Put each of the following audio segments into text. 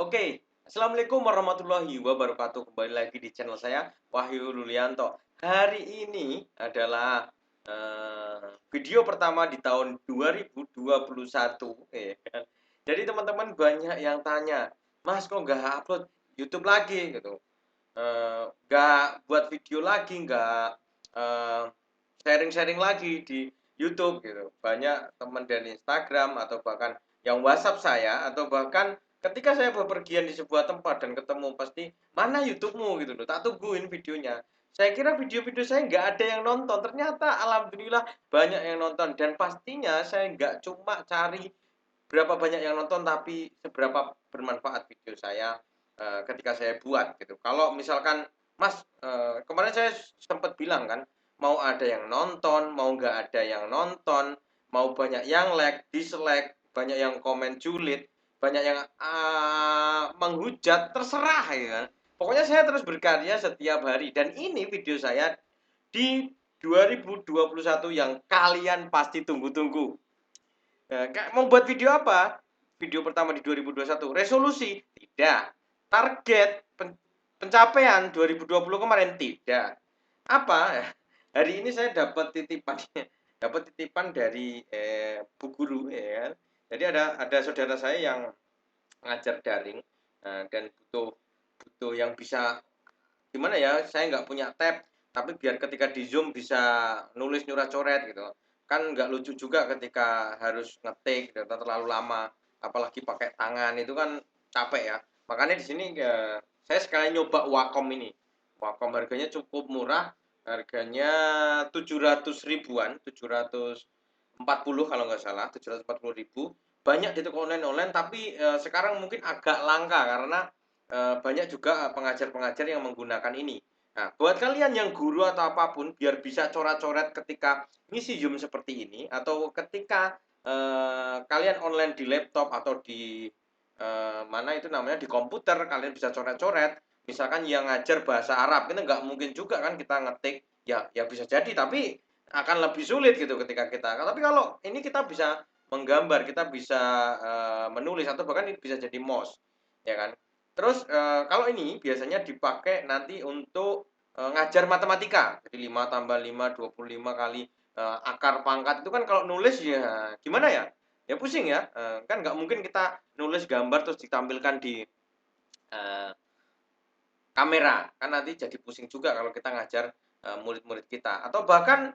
Oke, Assalamualaikum warahmatullahi wabarakatuh. Kembali lagi di channel saya, Wahyu Lulianto. Hari ini adalah video pertama di tahun 2021. Kan. Jadi teman-teman banyak yang tanya, Mas kok nggak upload YouTube lagi gitu? Nggak buat video lagi, nggak eh, sharing-sharing lagi di YouTube gitu. Banyak teman dari Instagram atau bahkan yang WhatsApp saya atau bahkan ketika saya bepergian di sebuah tempat dan ketemu pasti mana YouTube-mu gitu loh. Tak tungguin videonya. Saya kira video-video saya nggak ada yang nonton. Ternyata alhamdulillah banyak yang nonton dan pastinya saya nggak cuma cari berapa banyak yang nonton tapi seberapa bermanfaat video saya ketika saya buat gitu. Kalau misalkan Mas kemarin saya sempat bilang kan mau ada yang nonton, mau nggak ada yang nonton, mau banyak yang like, dislike, banyak yang komen julid, banyak yang menghujat, terserah ya kan. Pokoknya saya terus berkarya setiap hari dan ini video saya di 2021 yang kalian pasti tunggu-tunggu. Nah, mau buat video apa? Video pertama di 2021. Resolusi? Tidak. Target pencapaian 2020 kemarin? Tidak. Apa? Hari ini saya dapat titipan dapat titipan dari Bu Guru ya kan. Jadi ada saudara saya yang ngajar daring dan butuh butuh yang bisa gimana ya, saya nggak punya tab, tapi biar ketika di Zoom bisa nulis nyurat coret gitu. Kan nggak lucu juga ketika harus ngetik gitu, terlalu lama, apalagi pakai tangan itu kan capek ya. Makanya di sini saya sekalian nyoba Wacom ini. Wacom harganya cukup murah, harganya 700 ribuan, 740 kalau nggak salah, 740 ribu. Banyak di toko online-online, tapi sekarang mungkin agak langka karena banyak juga pengajar-pengajar yang menggunakan ini. Nah, buat kalian yang guru atau apapun, biar bisa coret-coret ketika ngisi Zoom seperti ini, atau ketika kalian online di laptop atau di mana itu namanya di komputer, kalian bisa coret-coret. Misalkan yang ngajar bahasa Arab, kita nggak mungkin juga kan kita ngetik, ya bisa jadi, tapi akan lebih sulit gitu ketika kita. Tapi kalau ini kita bisa menggambar, kita bisa menulis atau bahkan ini bisa jadi mouse, ya kan? Terus kalau ini biasanya dipakai nanti untuk ngajar matematika. Jadi 5 tambah 5 25 kali akar pangkat itu kan kalau nulis ya gimana ya? Ya pusing ya. Kan nggak mungkin kita nulis gambar terus ditampilkan di eh, kamera. Kan nanti jadi pusing juga kalau kita ngajar murid-murid kita. Atau bahkan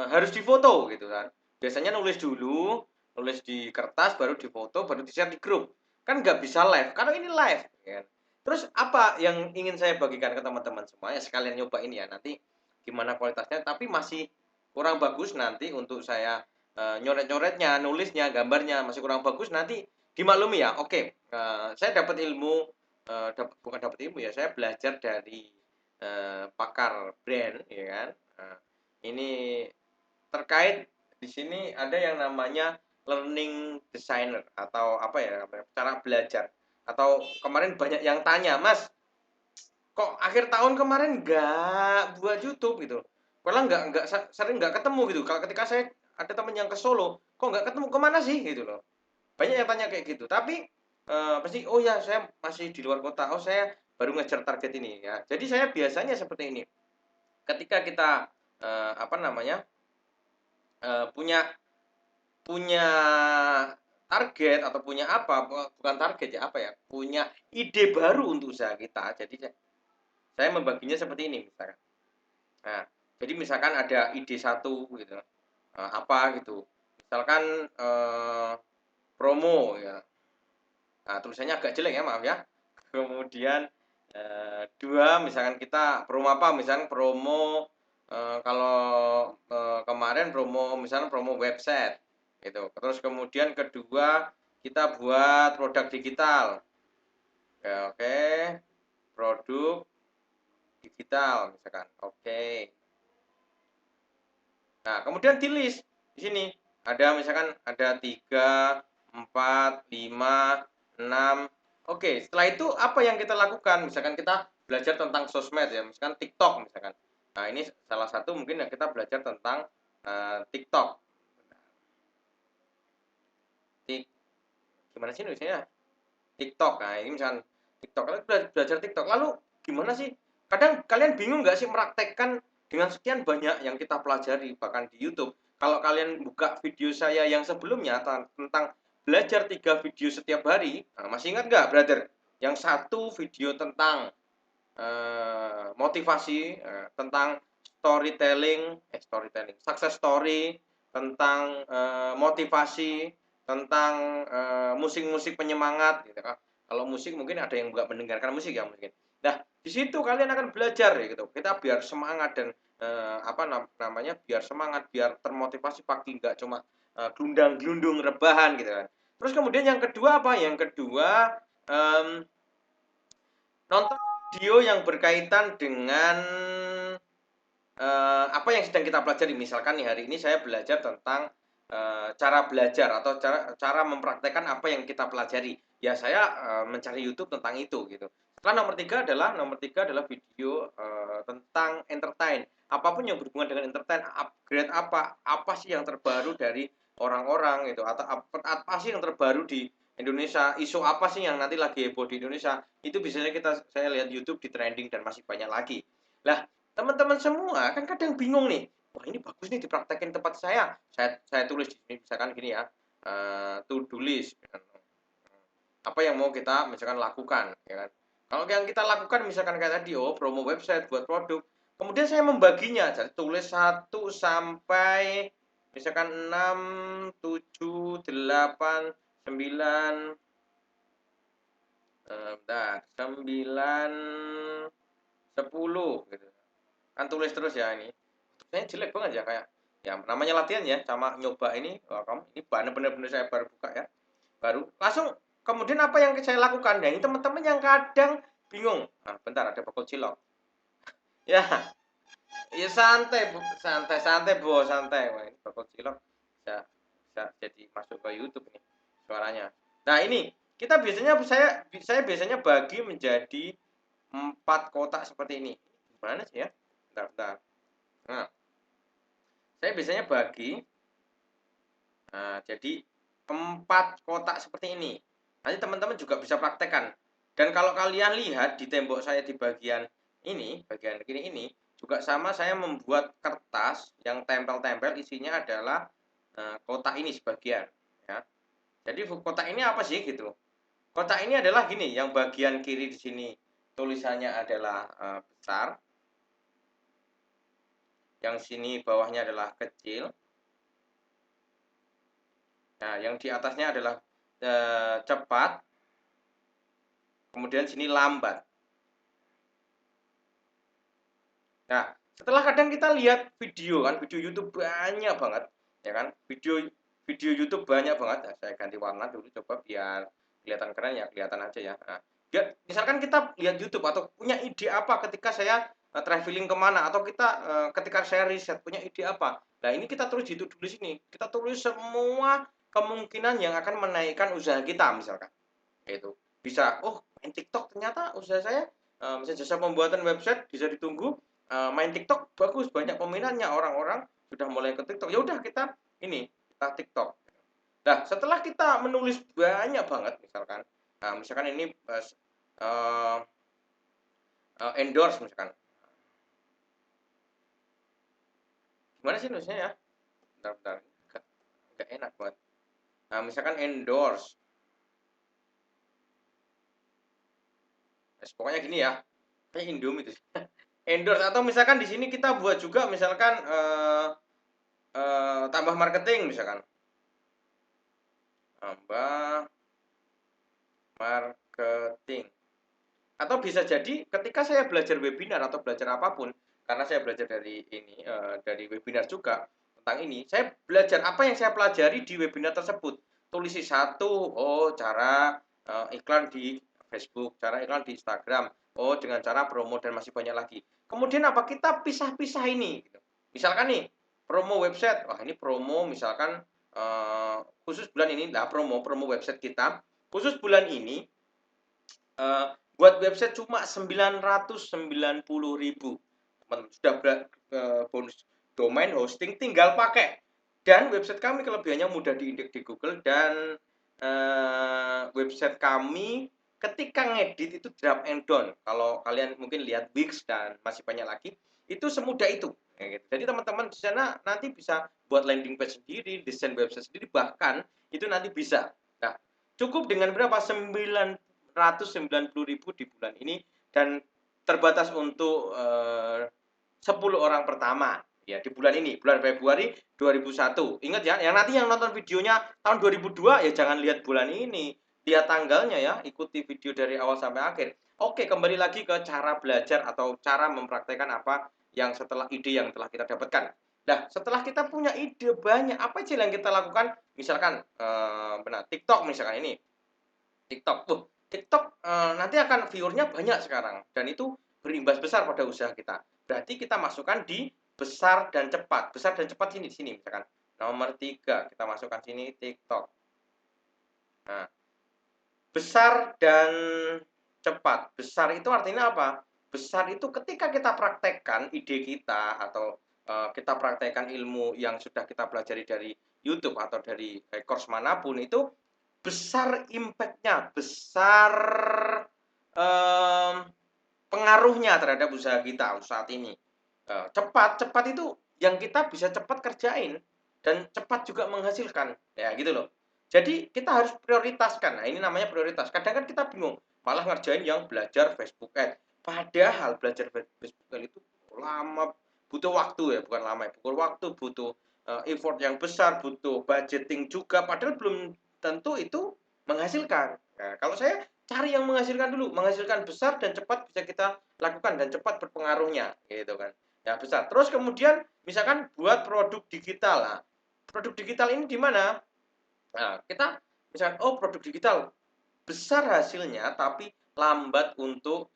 harus difoto gitu kan. Biasanya nulis dulu, nulis di kertas, baru difoto, baru di-share di grup. Kan nggak bisa live. Karena ini live. Ya kan? Terus apa yang ingin saya bagikan ke teman-teman semua? Ya sekalian nyoba ini ya. Nanti gimana kualitasnya. Tapi masih kurang bagus nanti untuk saya nyoret-nyoretnya, nulisnya, gambarnya masih kurang bagus. Nanti dimaklumi ya. Oke, saya dapat ilmu bukan dapat ilmu ya, saya belajar dari pakar brand ya kan. Ini terkait di sini ada yang namanya learning designer atau apa ya, cara belajar. Atau kemarin banyak yang tanya, Mas, kok akhir tahun kemarin nggak buat YouTube gitu. Padahal nggak sering nggak ketemu gitu. Kalau ketika saya ada teman yang ke Solo, kok nggak ketemu kemana sih gitu loh. Banyak yang tanya kayak gitu. Tapi pasti oh ya saya masih di luar kota. Oh saya baru ngejar target ini ya. Jadi saya biasanya seperti ini. Ketika kita apa namanya punya punya target atau punya apa bukan target ya apa ya punya ide baru untuk usaha kita. Jadi saya membaginya seperti ini misalkan. Nah, jadi misalkan ada ide satu gitu, apa gitu. Misalkan promo ya. Nah, tulisannya agak jelek ya, maaf ya. Kemudian dua, misalkan kita promo apa? Misalkan promo kalau kemarin promo misalnya promo website gitu. Terus kemudian kedua kita buat produk digital. Oke, oke. Produk digital misalkan. Oke. Nah, kemudian di list di sini ada misalkan ada 3, 4, 5, 6. Oke, setelah itu apa yang kita lakukan? Misalkan kita belajar tentang sosmed ya, misalkan TikTok misalkan. Nah, ini salah satu mungkin yang kita belajar tentang TikTok. Tik, gimana sih nulisnya? TikTok. Nah, ini misalkan TikTok, kalian belajar TikTok. Lalu gimana sih? Kadang kalian bingung nggak sih meraktekkan dengan sekian banyak yang kita pelajari bahkan di YouTube. Kalau kalian buka video saya yang sebelumnya tentang belajar 3 video setiap hari, nah, masih ingat nggak, brother? Yang satu video tentang motivasi, tentang storytelling, success story, tentang motivasi, tentang musik-musik penyemangat, gitu kan. Kalau musik mungkin ada yang nggak mendengarkan musik ya mungkin. Nah, di situ kalian akan belajar ya gitu. Kita biar semangat dan apa namanya, biar semangat, biar termotivasi pagi, nggak cuma glundang-glundung rebahan gitu kan. Terus kemudian yang kedua apa? Yang kedua, nonton video yang berkaitan dengan apa yang sedang kita pelajari. Misalkan nih hari ini saya belajar tentang cara belajar atau cara mempraktekkan apa yang kita pelajari. Ya saya mencari YouTube tentang itu gitu. Setelah nomor tiga adalah video tentang entertain. Apapun yang berhubungan dengan entertain, upgrade apa sih yang terbaru dari orang-orang gitu, atau apa sih yang terbaru di Indonesia, isu apa sih yang nanti lagi heboh di Indonesia. Itu biasanya saya lihat YouTube di trending dan masih banyak lagi. Lah, teman-teman semua kan kadang bingung nih, wah ini bagus nih dipraktekin tempat saya tulis di sini misalkan gini ya, to do list, apa yang mau kita misalkan lakukan, ya kan. Kalau yang kita lakukan misalkan kayak tadi, promo website buat produk, kemudian saya membaginya, jadi tulis 1 sampai misalkan 6, 7, 8, 9, 9, 10 gitu. Kan tulis terus ya ini. Tulisannya jelek banget ya, kayak ya namanya latihan ya, sama nyoba ini, kamu ini benar-benar saya baru buka ya. Baru langsung kemudian apa yang saya lakukan? Nah, ini teman-teman yang kadang bingung. Ah, bentar ada bakul cilok. Ya, ya santai, Bu. Santai, Bu, santai. Wah, ini bakul cilok bisa jadi masuk ke YouTube nih suaranya. Nah, ini kita biasanya saya biasanya bagi menjadi 4 kotak seperti ini. Gimana sih ya? Bentar. Nah, saya biasanya bagi jadi 4 kotak seperti ini. Nanti teman-teman juga bisa praktekkan. Dan kalau kalian lihat di tembok saya di bagian kiri ini, juga sama saya membuat kertas yang tempel-tempel, isinya adalah kotak ini sebagian. Ya. Jadi kotak ini apa sih gitu? Kotak ini adalah gini, yang bagian kiri di sini tulisannya adalah besar, yang sini bawahnya adalah kecil. Nah, yang di atasnya adalah cepat, kemudian sini lambat. Nah, setelah kadang kita lihat video kan, video YouTube banyak banget, ya kan? Video YouTube banyak banget. Nah, saya ganti warna dulu coba biar kelihatan keren ya, kelihatan aja ya. Nah, misalkan kita lihat YouTube atau punya ide apa ketika saya traveling kemana, atau kita ketika saya riset punya ide apa. Nah, ini kita tulis di to-do list ini. Kita tulis semua kemungkinan yang akan menaikkan usaha kita misalkan. Itu bisa, main TikTok ternyata usaha saya, misalnya jasa pembuatan website bisa ditunggu, main TikTok bagus, banyak peminatnya, orang-orang sudah mulai ke TikTok, ya udah kita kita TikTok. Nah, setelah kita menulis banyak banget misalkan ini uh, endorse misalkan, gimana sih nulisnya ya, bentar, nggak enak banget. Nah, misalkan endorse, pokoknya gini ya, kayak Indomie itu endorse, atau misalkan di sini kita buat juga misalkan tambah marketing misalkan, tambah marketing. Atau bisa jadi ketika saya belajar webinar atau belajar apapun, karena saya belajar dari dari webinar juga tentang ini, saya belajar apa yang saya pelajari di webinar tersebut. Tulis satu, cara iklan di Facebook, cara iklan di Instagram, dengan cara promo, dan masih banyak lagi. Kemudian apa, kita pisah-pisah ini gitu. Misalkan nih promo website, wah ini promo misalkan khusus bulan ini, lah promo website kita khusus bulan ini, buat website cuma 990.000. Sudah bonus domain hosting, tinggal pakai. Dan website kami kelebihannya mudah diindeks di Google, dan website kami ketika ngedit itu drag and drop. Kalau kalian mungkin lihat Wix dan masih banyak lagi, itu semudah itu. Gitu. Jadi teman-teman di sana nanti bisa buat landing page sendiri, desain website sendiri, bahkan itu nanti bisa. Nah, cukup dengan berapa? 990.000 di bulan ini dan terbatas untuk 10 orang pertama ya di bulan ini, bulan Februari 2001. Ingat ya, yang nanti yang nonton videonya tahun 2002 ya jangan lihat bulan ini, lihat tanggalnya ya, ikuti video dari awal sampai akhir. Oke, kembali lagi ke cara belajar atau cara mempraktekkan apa yang setelah ide yang telah kita dapatkan. Nah, setelah kita punya ide banyak, apa sih yang kita lakukan? Misalkan benar TikTok misalkan ini. TikTok. TikTok nanti akan viewernya banyak sekarang dan itu berimbas besar pada usaha kita. Berarti kita masukkan di besar dan cepat. Besar dan cepat sini di sini misalkan. Nomor 3 kita masukkan sini TikTok. Nah, besar dan cepat. Besar itu artinya apa? Besar itu ketika kita praktekkan ide kita atau kita praktekkan ilmu yang sudah kita pelajari dari YouTube atau dari course manapun itu besar impact-nya, besar pengaruhnya terhadap usaha kita saat ini. Cepat itu yang kita bisa cepat kerjain dan cepat juga menghasilkan, ya gitu loh. Jadi kita harus prioritaskan. Nah, ini namanya prioritas. Kadang kan kita bingung, malah ngerjain yang belajar Facebook Ads. Padahal belajar Facebook Ads itu lama, butuh waktu ya, bukan lama ya, butuh waktu, butuh effort yang besar, butuh budgeting juga. Padahal belum tentu itu menghasilkan. Nah, kalau saya cari yang menghasilkan dulu, menghasilkan besar dan cepat bisa kita lakukan dan cepat berpengaruhnya, gitu kan. Ya besar. Terus kemudian misalkan buat produk digital. Nah, produk digital ini di mana? Nah, kita misalkan produk digital besar hasilnya tapi lambat untuk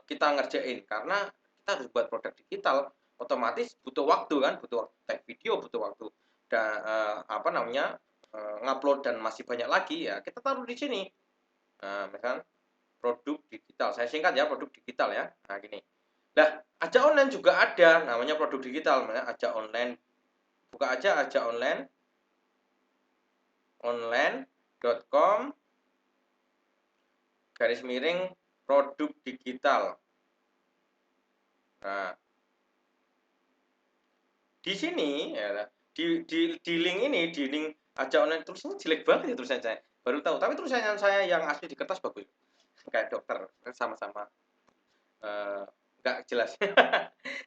kita ngerjain karena kita harus buat produk digital otomatis butuh waktu kan, butuh waktu take video, butuh waktu dan apa namanya ngupload dan masih banyak lagi ya kita taruh di sini. Nah, misalkan produk digital. Saya singkat ya produk digital ya. Nah, gini. Nah, Aja Online juga ada namanya produk digital, namanya Aja Online. Buka aja Aja Online online.com garis miring produk digital. Nah, di sini ya, di link ini, di link Aja Online tulisannya jelek banget ya tulisan saya. Baru tahu, tapi tulisannya saya yang asli di kertas bagus. Kayak dokter sama-sama nggak jelas.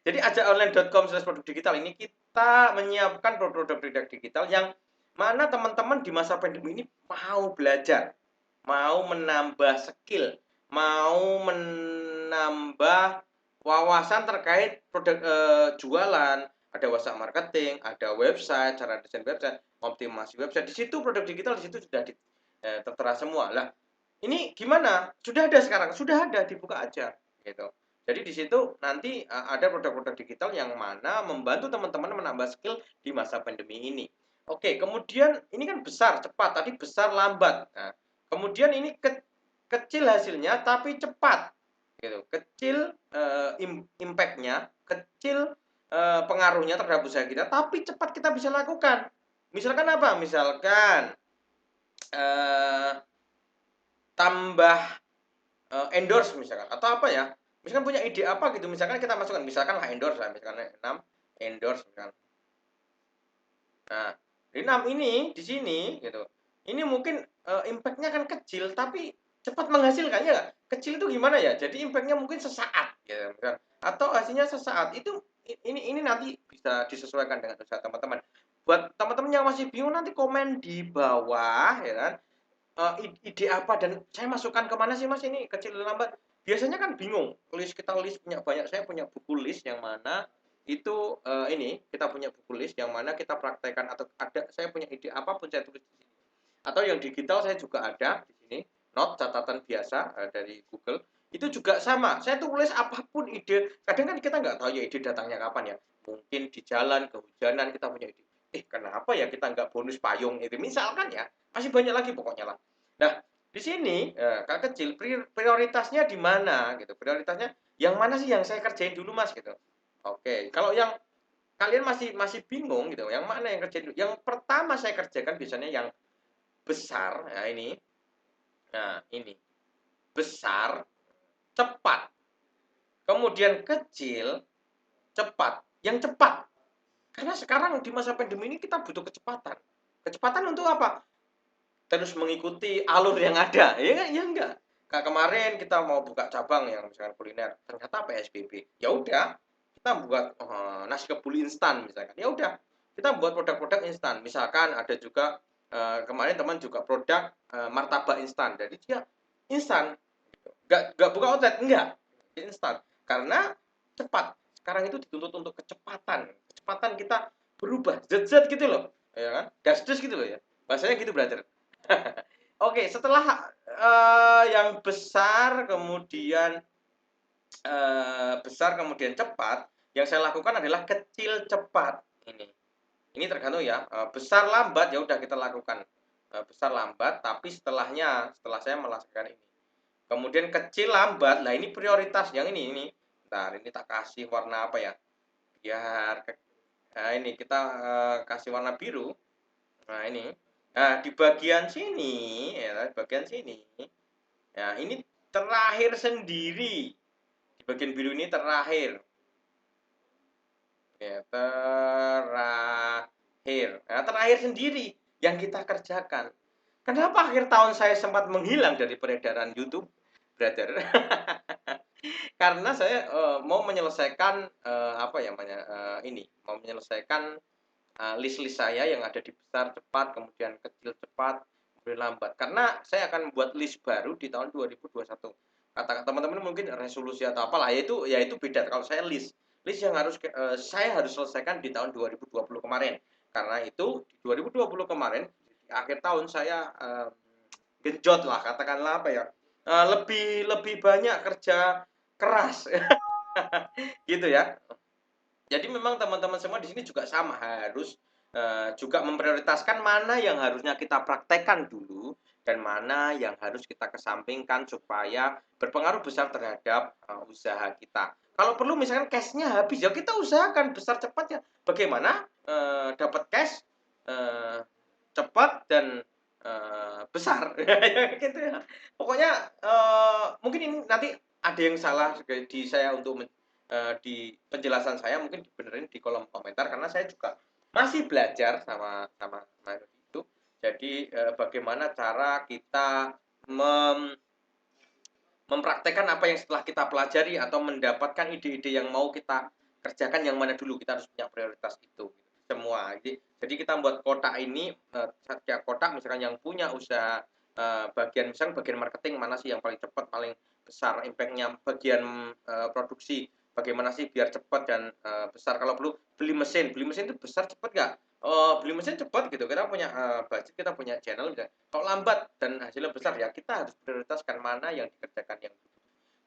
Jadi ajaonline.com/produk digital ini kita menyiapkan produk-produk digital yang mana teman-teman di masa pandemi ini mau belajar, mau menambah skill, mau menambah wawasan terkait produk jualan, ada WhatsApp marketing, ada website, cara desain website, optimasi website. Di situ produk digital di situ sudah tertera semua. Lah, ini gimana? Sudah ada sekarang, sudah ada, dibuka aja gitu. Jadi di situ nanti ada produk-produk digital yang mana membantu teman-teman menambah skill di masa pandemi ini. Oke, kemudian ini kan besar, cepat, tadi besar lambat. Nah, kemudian ini kecil hasilnya tapi cepat. Gitu. Kecil impact-nya, kecil pengaruhnya terhadap usaha kita, tapi cepat kita bisa lakukan. Misalkan apa? Misalkan tambah endorse misalkan atau apa ya, misalkan punya ide apa gitu, misalkan kita masukkan misalkan lah endorse lah, misalkan 6 endorse misalkan. Nah, di 6 ini di sini gitu, ini mungkin impact-nya kan kecil tapi cepat menghasilkan ya gak? Kecil itu gimana ya, jadi impact-nya mungkin sesaat gitu misalkan, atau hasilnya sesaat itu. Ini nanti bisa disesuaikan dengan usaha teman-teman. Buat teman-teman yang masih bingung nanti komen di bawah ya kan, ide apa dan saya masukkan kemana sih mas ini kecil dan lambat. Biasanya kan bingung, kita list punya banyak, saya punya buku list yang mana itu ini kita punya buku list yang mana kita praktekkan atau ada saya punya ide apapun saya tulis di sini. Atau yang digital saya juga ada di sini, note catatan biasa dari Google. Itu juga sama, saya tulis apapun ide. Kadang kan kita nggak tahu ya ide datangnya kapan ya. Mungkin di jalan kehujanan kita punya ide. Kenapa ya kita nggak bonus payung itu misalkan ya, masih banyak lagi pokoknya lah. Nah, di sini Kak kecil prioritasnya di mana gitu. Prioritasnya yang mana sih yang saya kerjain dulu Mas gitu. Oke, kalau yang kalian masih bingung gitu, yang mana yang kerjain dulu. Yang pertama saya kerjakan biasanya yang besar, ya ini. Nah, ini. Besar, cepat. Kemudian kecil, cepat. Yang cepat. Karena sekarang di masa pandemi ini kita butuh kecepatan. Kecepatan untuk apa? Terus mengikuti alur yang ada. Ya, ya enggak. Kayak kemarin kita mau buka cabang yang misalkan kuliner, ternyata PSBB. Ya udah, kita buat nasi kebuli instan misalkan. Ya udah, kita buat produk-produk instan. Misalkan ada juga kemarin teman juga produk martabak instan. Jadi dia instan. Enggak buka outlet, enggak. Instan. Karena cepat. Sekarang itu dituntut untuk kecepatan. Kecepatan kita berubah. Zet-zet gitu loh. Ya kan? Das-dus gitu loh ya. Bahasanya gitu, brother. Oke, setelah yang besar kemudian cepat, yang saya lakukan adalah kecil cepat. Ini tergantung ya. Besar lambat ya udah kita lakukan. Besar lambat, tapi setelah saya melaksanakan ini. Kemudian kecil lambat. Nah, ini prioritas yang ini. Bentar, ini tak kasih warna apa ya? Biar nah, ini kita kasih warna biru. Nah, ini. Nah, di bagian sini ya, bagian sini. Ya, ini terakhir sendiri. Di bagian biru ini terakhir. Ya, terakhir. Nah, terakhir sendiri yang kita kerjakan. Kenapa akhir tahun saya sempat menghilang dari peredaran YouTube, brother? Karena saya mau menyelesaikan apa ya namanya ini, mau menyelesaikan list-list saya yang ada di besar cepat, kemudian kecil cepat, kemudian lambat. Karena saya akan membuat list baru di tahun 2021. Kata teman-teman mungkin resolusi atau apalah, ya itu beda. Kalau saya list yang harus saya harus selesaikan di tahun 2020 kemarin. Karena itu di 2020 kemarin di akhir tahun saya genjot lah, katakanlah apa ya, lebih lebih banyak kerja keras gitu ya. Jadi memang teman-teman semua di sini juga sama, harus juga memprioritaskan mana yang harusnya kita praktekkan dulu dan mana yang harus kita kesampingkan supaya berpengaruh besar terhadap usaha kita. Kalau perlu misalkan cash-nya habis, ya kita usahakan besar cepat ya. Bagaimana dapat cash cepat dan besar, gitu ya. Pokoknya mungkin ini nanti ada yang salah di saya untuk di penjelasan saya, mungkin dibenerin di kolom komentar karena saya juga masih belajar sama itu. Jadi bagaimana cara kita mempraktekkan apa yang setelah kita pelajari atau mendapatkan ide-ide yang mau kita kerjakan yang mana dulu, kita harus punya prioritas itu semua. Jadi kita membuat kotak ini setiap kotak misalkan yang punya usaha bagian marketing mana sih yang paling cepat paling besar impactnya, bagian produksi bagaimana sih biar cepat dan besar. Kalau perlu beli mesin itu besar cepat nggak? Beli mesin cepat gitu, kita punya budget, kita punya channel misalnya. Kalau lambat dan hasilnya besar ya kita harus prioritaskan mana yang dikerjakan yang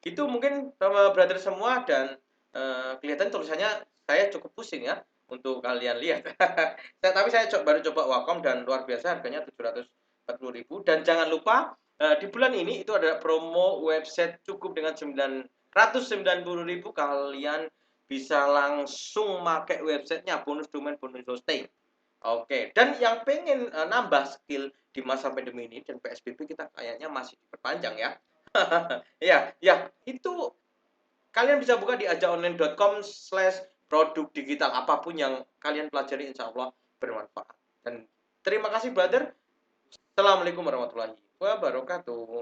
itu. Mungkin sama brother semua dan kelihatan tulisannya saya cukup pusing ya untuk kalian lihat. Tapi saya baru coba Wacom dan luar biasa, harganya 740.000. Dan jangan lupa di bulan ini itu ada promo website cukup dengan 990.000, kalian bisa langsung pakai websitenya, bonus domain, bonus hosting. Oke, dan yang pengen nambah skill di masa pandemi ini dan PSBB kita kayaknya masih diperpanjang ya. Ya, ya, itu kalian bisa buka di ajaonline.com/produk digital. Apapun yang kalian pelajari insya Allah bermanfaat. Dan terima kasih brother. Assalamualaikum warahmatullahi wabarakatuh.